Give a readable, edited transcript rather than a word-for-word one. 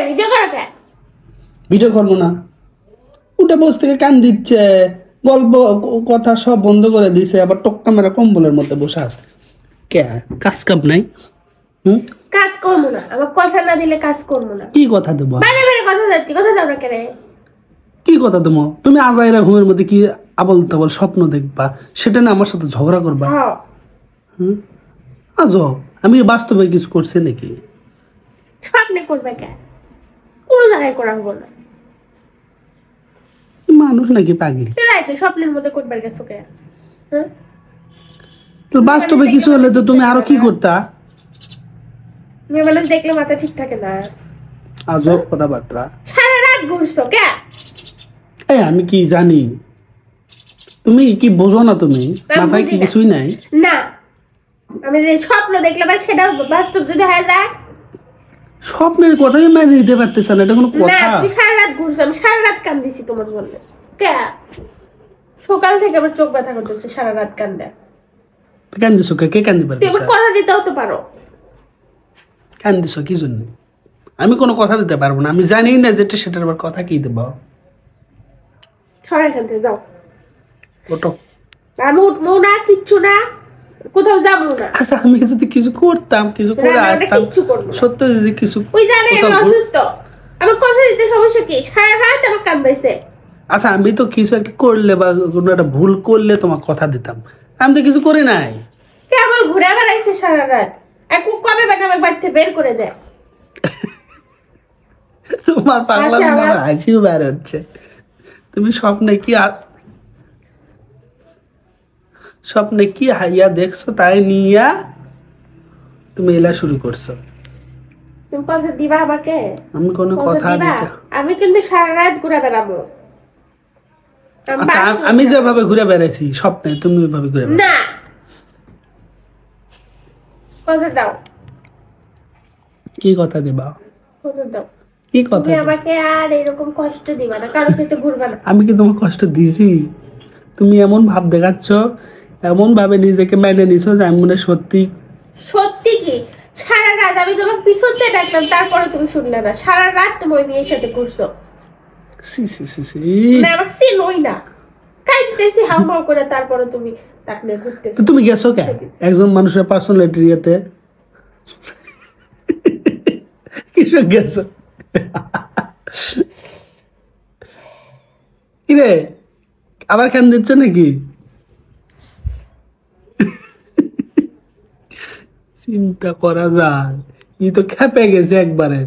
Video করো কে? Video করবো না, উঠে বসে থেকে কান দিচ্ছে, গল্প কথা সব বন্ধ করে দিছে, আবার টোক্কা মেরা কম্বলের মধ্যে বসে আছে। কে কাজ কাম নাই? কাজ করবো না, আমার কথা না দিলে কাজ করবো না। কি কথা দেবো? বাইরে বাইরে কথা যাচ্ছি, কথা দাও না কেন? কি কথা দেবো? তুমি আজাইরা ঘুমের মধ্যে কি আবল তাবল স্বপ্ন দেখবা, সেটা না আমার সাথে ঝগড়া করবা? আজব, আমি বাস্তবে কিছু করছি নাকি? স্বপ্নে করবে কে? কোনো জায়গায় করা হবো না। মানুষ নাকি পাগল? তো স্বপ্নের মধ্যে করবার গেছো কে? তো বাস্তবে কিছু হলে তো তুমি আরো কি করতা? মেয়ে মানুষ দেখলে মাথা ঠিক থাকে না। আজব কথাবার্তা। সারা রাত ঘুরছো কে? আমি কি জানি? তুমি কি বোঝো না? তুমি মাথায় কি কিছুই নাই? না, আমি যে স্বপ্ন দেখলে ভাই সেটা বাস্তব যদি হয়ে যায়। স্বপ্নের কথাই মেনে নিতে পারতেছ না, এটা কোনো কথা? না, তুমি সারা রাত ঘুরছো, আমি সারা রাত কান্দিছি তোমার বললে কে? সকাল থেকে আমার চোখ ব্যথা করতেছে, সারা রাত কান্দে। কান্দিছো কে? কান্দি পারবে? তুমি কথা দিতেও তো পারো। কান্দিছো কি জন্য? আমি কোনো কথা দিতে পারবো না, আমি জানি না যেটা সেটার আবার কথা কি দেবো। সরাই কান্দে যাও। ওটো। আমি উঠবো না, কিচ্ছু না, কোথাও যাবো না। আচ্ছা, আমি যদি কিছু করতাম, কিছু করে আসতাম, সত্য যদি কিছু। ওই জানে আমি অসুস্থ, আমার কথা দিতে সমস্যা কি? সারা রাত আমার কান্দাইছে। আচ্ছা, আমি তো কিছু একটা করলে বা কোনো একটা ভুল করলে তোমার কথা দিতাম, আমি তো কিছু করি নাই। কেবল ঘুরে বেড়াইছে সারা রাত, কবে বাজে আমার বাড়িতে বের করে দেয়। তোমার পাগলা আমার হাসিও বের হচ্ছে। তুমি স্বপ্নে কি হাইয়া দেখছো তাই নিয়া তুমি এলা শুরু করছো। তুমি কথা দিবা আমাকে? আমি কোনো কথা দিতে, আমি কিন্তু সারা রাত ঘুরে বেড়াবো। আচ্ছা, আমি যেভাবে ঘুরে বেড়াইছি স্বপ্নে, তুমি ওইভাবে ঘুরে বেড়াও না। কথা দাও। কি কথা দিবা? কথা দাও। কি কথা? তুমি আমাকে আর এরকম কষ্ট দিবা না, কারো সাথে ঘুরবা না। আমি কি তোমাকে কষ্ট দিছি? তুমি এমন ভাব দেখাচ্ছ, এমন ভাবে নিজেকে মেনে নিছো যে আমি মনে সত্যি। সত্যি কি? সারা রাত আমি তোমার পিছন থেকে ডাকলাম, তারপরে তুমি শুনলে না। সারা রাত তুমি ওই মেয়ের সাথে ঘুরছো। সি সি সি সি। না, আমাকে চিনোই না, কাইতেছি হাউমাউ করে, তারপরে তুমি তাকে নিয়ে ঘুরতেছো। তুমি গেছো কে একজন মানুষের পার্সোনালিটি ইয়েতে? কিসব গেছো? কিরে আবার খান দিচ্ছ নাকি? চিন্তা করা যায়, ই তো খেপে গেছে একবারে।